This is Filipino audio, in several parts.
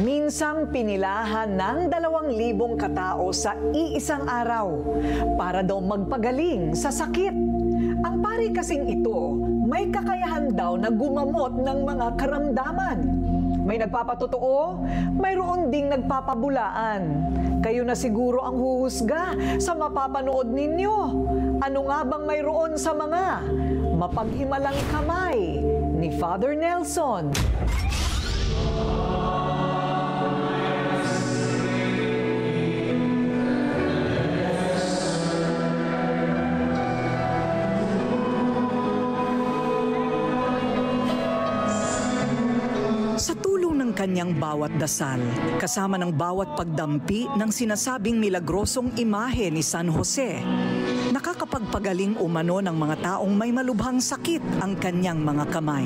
Minsang pinilahan ng 2,000 katao sa iisang araw para daw magpagaling sa sakit. Ang pari kasing ito, may kakayahan daw na gumamot ng mga karamdaman. May nagpapatotoo, mayroon ding nagpapabulaan. Kayo na siguro ang huhusga sa mapapanood ninyo. Ano nga bang mayroon sa mga mapaghimalang kamay ni Father Nelson? Sa tulong ng kanyang bawat dasal, kasama ng bawat pagdampi ng sinasabing milagrosong imahe ni San Jose, nakakapagpagaling umano ng mga taong may malubhang sakit ang kanyang mga kamay.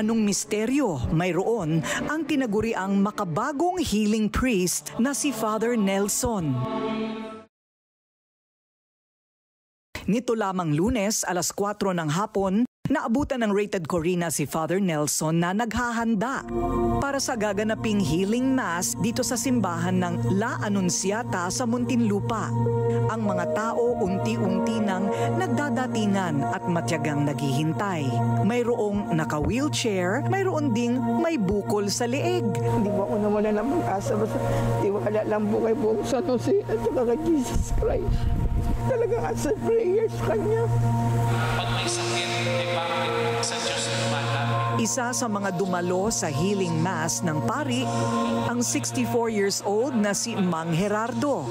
Anong misteryo mayroon ang tinaguriang makabagong healing priest na si Father Nelson? Nito lamang Lunes, alas 4 ng hapon, naabutan ng Rated Corina si Father Nelson na naghahanda para sa gaganaping healing mass dito sa simbahan ng La Anunciata sa Muntinlupa. Ang mga tao unti-unti nang nagdadatingan at matyagang naghihintay. Mayroong naka-wheelchair, mayroon ding may bukol sa leeg. Hindi mo ako nawala ng mag-asa, basta tiwala lang po kay buong San Jose at saka kay Jesus Christ. Talagang answer prayer sa Kanya. Pag may sakit, ay bakit sa Diyos lumalapit? Isa sa mga dumalo sa healing mass ng pari, ang 64 years old na si Mang Gerardo.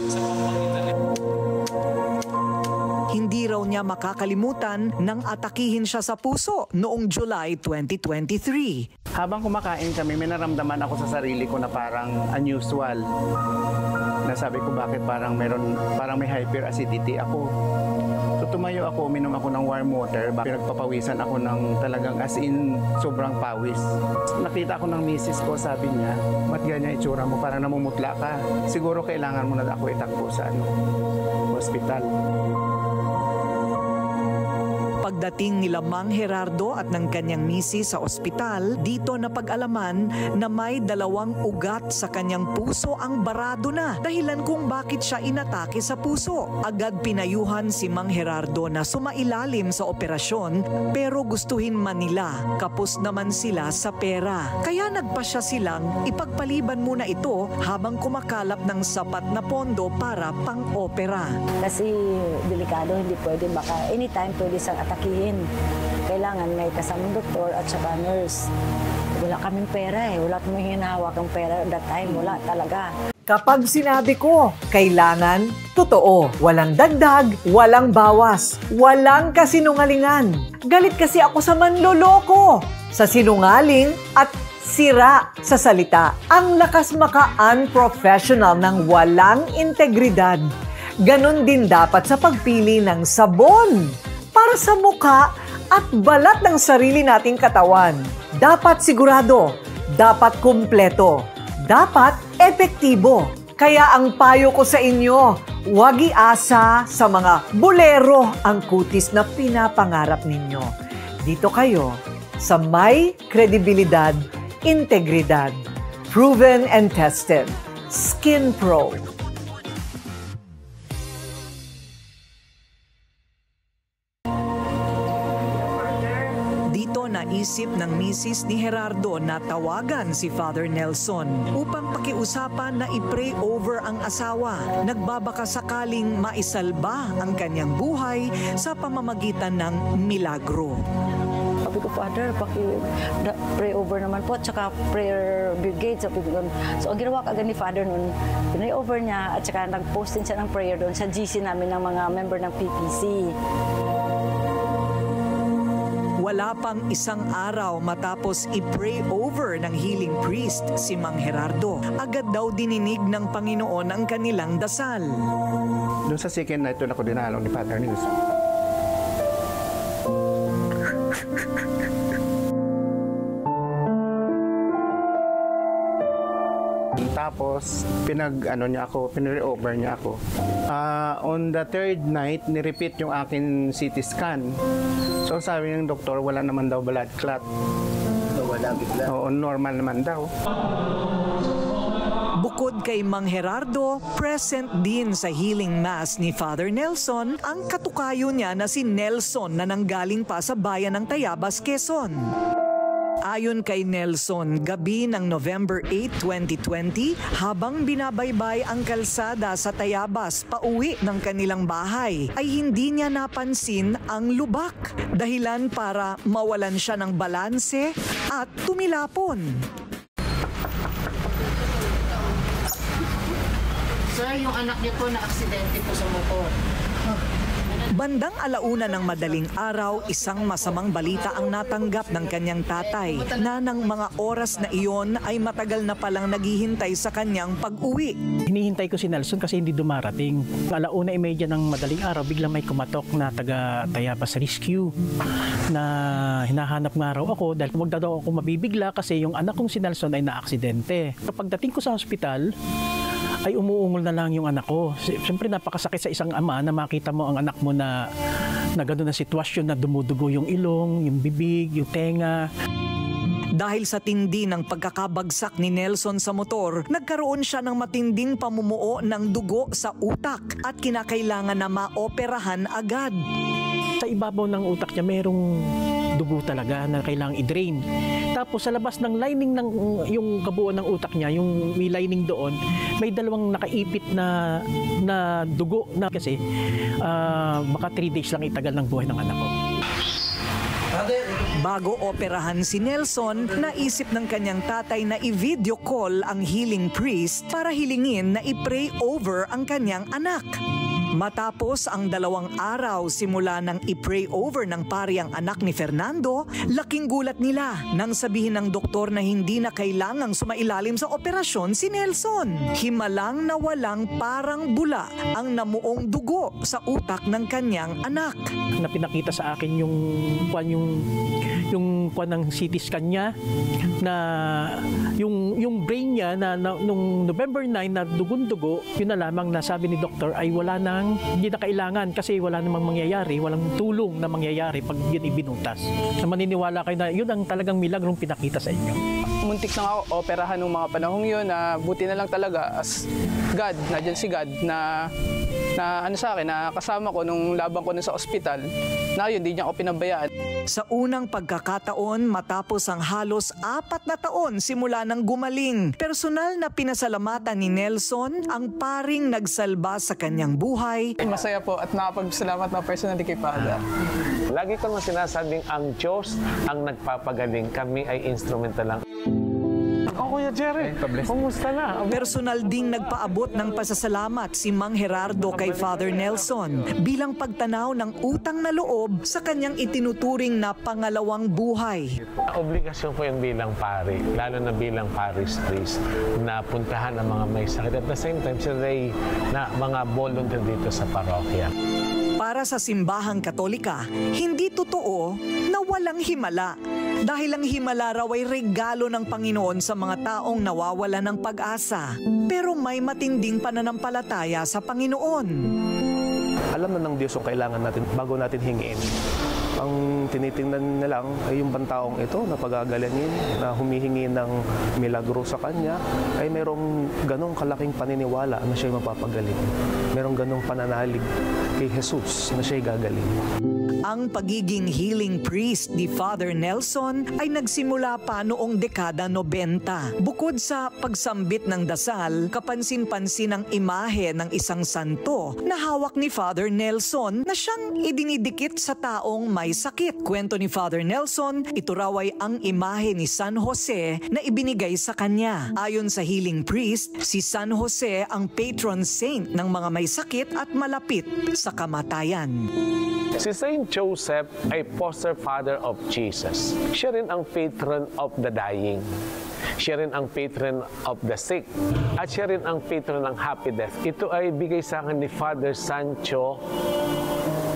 Hindi raw niya makakalimutan nang atakihin siya sa puso noong July 2023. Habang kumakain kami, may naramdaman ako sa sarili ko na parang unusual. Nasabi ko bakit parang may hyperacidity ako. So tumayo ako, uminom ako ng warm water, pinagpapawisan ako ng talagang as in sobrang pawis. Nakita ako ng misis ko, sabi niya, "Ba't ganyan itsura mo? Parang namumutla ka. Siguro kailangan mo na ako itakbo sa hospital." Pagdating nila Mang Gerardo at ng kanyang misis sa ospital, dito napag-alaman na may 2 ugat sa kanyang puso ang barado na, dahilan kung bakit siya inatake sa puso. Agad pinayuhan si Mang Gerardo na sumailalim sa operasyon, pero gustuhin man nila, kapos naman sila sa pera. Kaya nagpasya silang ipagpaliban muna ito habang kumakalap ng sapat na pondo para pang-opera. Kasi delikado, hindi pwede, baka anytime pwede sang atakihin. Kailangan may kasamang doktor at saka nurse. Wala kaming pera wala kaming hinahawak ng pera that time, wala talaga. Kapag sinabi ko, kailangan, totoo. Walang dagdag, walang bawas, walang kasinungalingan. Galit kasi ako sa manloloko, sa sinungaling at sira sa salita. Ang lakas maka-unprofessional ng walang integridad. Ganon din dapat sa pagpili ng sabon para sa mukha at balat ng sarili nating katawan. Dapat sigurado, dapat kumpleto, dapat epektibo. Kaya ang payo ko sa inyo, huwag iasa sa mga bolero ang kutis na pinapangarap ninyo. Dito kayo sa may kredibilidad, integridad, proven and tested. Skin Pro. Naisip ng misis ni Gerardo na tawagan si Father Nelson upang pakiusapan na i-pray over ang asawa. Nagbabaka sakaling maisalba ang kanyang buhay sa pamamagitan ng milagro. Sabi ko, Father, pray over naman po, tsaka prayer brigade. So ang ginawa kagad ni Father nun, pray over niya at tsaka nag-post din siya ng prayer doon sa GC namin ng mga member ng PPC. Wala pang isang araw matapos i-pray over ng healing priest si Mang Gerardo, agad daw dininig ng Panginoon ang kanilang dasal. Doon sa second night, doon ako dinalaw ni Father Nelson. Tapos, pinre-over niya ako. On the third night, ni-repeat yung akin CT scan. So, sabi ng doktor, wala naman daw blood clot. Oo, normal naman daw. Bukod kay Mang Gerardo, present din sa healing mass ni Father Nelson ang katukayo niya na si Nelson na nanggaling pa sa bayan ng Tayabas, Quezon. Ayon kay Nelson, gabi ng November 8, 2020, habang binabaybay ang kalsada sa Tayabas pauwi ng kanilang bahay, ay hindi niya napansin ang lubak. Dahilan para mawalan siya ng balanse at tumilapon. Sir, yung anak niyo po na-aksidente po sa motor. Bandang alauna ng madaling araw, isang masamang balita ang natanggap ng kanyang tatay na ng mga oras na iyon ay matagal na palang naghihintay sa kanyang pag-uwi. Hinihintay ko si Nelson kasi hindi dumarating. Alauna 30 ng madaling araw, biglang may kumatok na taga Tayabas Rescue na hinahanap nga raw ako dahil magda daw ako mabibigla kasi yung anak kong si Nelson ay naaksidente. Pagdating ko sa ospital, ay umuungol na lang yung anak ko. Siyempre napakasakit sa isang ama na makita mo ang anak mo na gano'n na sitwasyon na dumudugo yung ilong, yung bibig, yung tenga. Dahil sa tindi ng pagkakabagsak ni Nelson sa motor, nagkaroon siya ng matinding pamumuo ng dugo sa utak at kinakailangan na maoperahan agad. Sa ibabaw ng utak niya mayroong dugo talaga na kailangang i-drain. Tapos sa labas ng lining ng yung kabuuan ng utak niya, yung may lining doon, may dalawang nakaipit na dugo na kasi baka 3 days lang itagal ng buhay ng anak ko. Bago operahan si Nelson, naisip ng kanyang tatay na i-video call ang healing priest para hilingin na i-pray over ang kanyang anak. Matapos ang 2 araw simula nang i-pray over ng pari ang anak ni Fernando, laking gulat nila nang sabihin ng doktor na hindi na kailangang sumailalim sa operasyon si Nelson. Himalang na walang parang bula ang namuong dugo sa utak ng kanyang anak. Na pinakita sa akin yung kwan ng CT scan niya na yung brain niya na nung November 9 na dugun-dugo, yun na lamang na sabi ni doktor ay hindi na kailangan kasi wala namang mangyayari, walang tulong na mangyayari pag yun ibinutas. Na maniniwala kayo na yun ang talagang milagrong pinakita sa inyo. Muntik na ako operahan ng mga panahong yun na buti na lang talaga as God, nadyan si God na sa akin, na kasama ko nung laban ko sa ospital, na yun, hindi niya ako pinabayaan. Sa unang pagkakataon, matapos ang halos 4 na taon simula nang gumaling, personal na pinasalamatan ni Nelson ang paring nagsalba sa kanyang buhay. Masaya po at nakapagsalamat na personally kay Father. Lagi ko naman sinasabing ang Diyos ang nagpapagaling. Kami ay instrumental lang. Kuya Jerry, kumusta na? Personal ding nagpaabot ng pasasalamat si Mang Gerardo kay Father Nelson bilang pagtanaw ng utang na loob sa kanyang itinuturing na pangalawang buhay. Obligasyon ko yung bilang pari, lalo na bilang parish priest, na puntahan ang mga may sakit. At the same time, sila ay na mga volunteer dito sa parokya. Para sa simbahang Katolika, hindi totoo na walang himala. Dahil ang himala raw ay regalo ng Panginoon sa mga taong nawawala ng pag-asa. Pero may matinding pananampalataya sa Panginoon. Alam na ng Diyos yung kailangan natin bago natin hingin. Ang tinitingnan na lang ay yung bantaong ito na pagagalangin, na humihingi ng milagro sa Kanya, ay mayroong ganong kalaking paniniwala na siya'y mapapagaling. Mayroong ganong pananalig kay Jesus na siya'y gagaling. Ang pagiging healing priest ni Father Nelson ay nagsimula pa noong dekada 90. Bukod sa pagsambit ng dasal, kapansin-pansin ang imahe ng isang santo na hawak ni Father Nelson na siyang idinidikit sa taong may sakit. Kwento ni Father Nelson, ito raw ay ang imahe ni San Jose na ibinigay sa kanya. Ayon sa healing priest, si San Jose ang patron saint ng mga may sakit at malapit sa kamatayan. Si Saint Joseph ay foster father of Jesus. Siya rin ang patron of the dying. Siya rin ang patron of the sick. At siya rin ang patron ng happy death. Ito ay bigay sa akin ni Father Sancho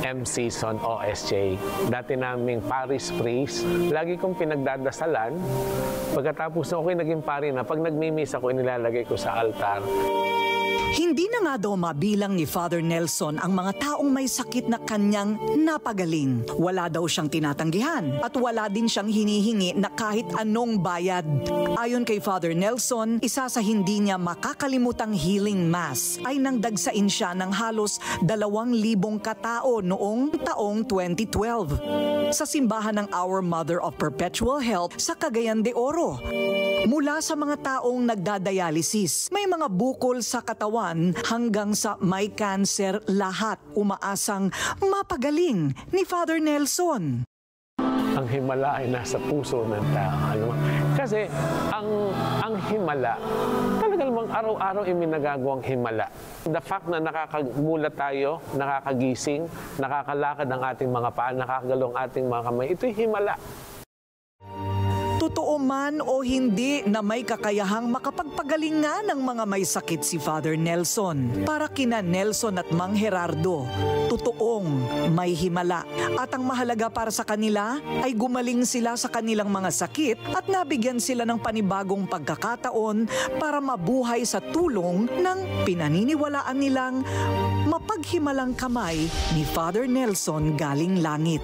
MC Son OSJ. Dati naming Paris priest. Lagi kong pinagdadasalan. Pagkatapos na ako'y naging pari na, pag nagmimis ako, inilalagay ko sa altar. Hindi na nga daw mabilang ni Father Nelson ang mga taong may sakit na kanyang napagaling. Wala daw siyang tinatanggihan at wala din siyang hinihingi na kahit anong bayad. Ayon kay Father Nelson, isa sa hindi niya makakalimutang healing mass ay nang dagsain siya ng halos 2,000 katao noong taong 2012 sa simbahan ng Our Mother of Perpetual Help sa Cagayan de Oro. Mula sa mga taong nagdadialysis, may mga bukol sa katawan hanggang sa may cancer, lahat umaasang mapagaling ni Father Nelson. Ang himala ay nasa puso ng tao. Kasi ang himala, talaga namang araw-araw iminagagawang himala. The fact na nakakagulat tayo, nakakagising, nakakalakad ang ating mga paa, nakakagalaw ang ating mga kamay, ito'y himala. Totoo man o hindi na may kakayahang makapagpagaling nga ng mga may sakit si Father Nelson. Para kina Nelson at Mang Gerardo, totoong may himala. At ang mahalaga para sa kanila ay gumaling sila sa kanilang mga sakit at nabigyan sila ng panibagong pagkakataon para mabuhay sa tulong ng pinaniniwalaan nilang mapaghimalang kamay ni Father Nelson galing langit.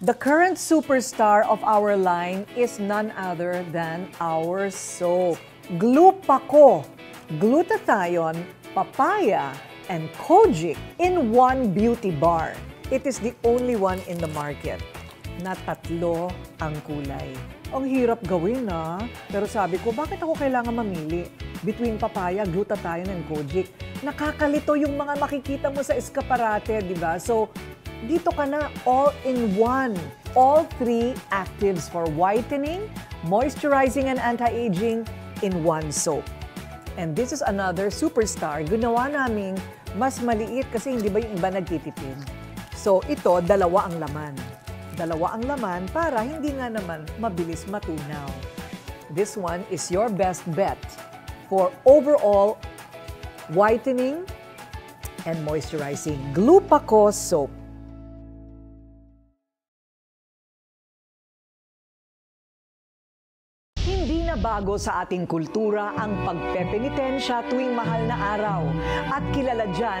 The current superstar of our line is none other than our soap. Glupaco, glutathione, papaya, and kojic in one beauty bar. It is the only one in the market na tatlo ang kulay. Ang hirap gawin pero sabi ko, bakit ako kailangan mamili between papaya, glutathione, and kojic? Nakakalito yung mga makikita mo sa eskaparate, di ba? So, dito ka na all in one. All 3 actives for whitening, moisturizing, and anti-aging in one soap. And this is another superstar. Ginawa naming mas maliit kasi hindi ba yung iba nagtitipid. So ito, 2 ang laman. 2 ang laman para hindi nga naman mabilis matunaw. This one is your best bet for overall whitening and moisturizing. Glupaco soap. Hindi na bago sa ating kultura ang pagpepenitensya tuwing mahal na araw at kilala dyan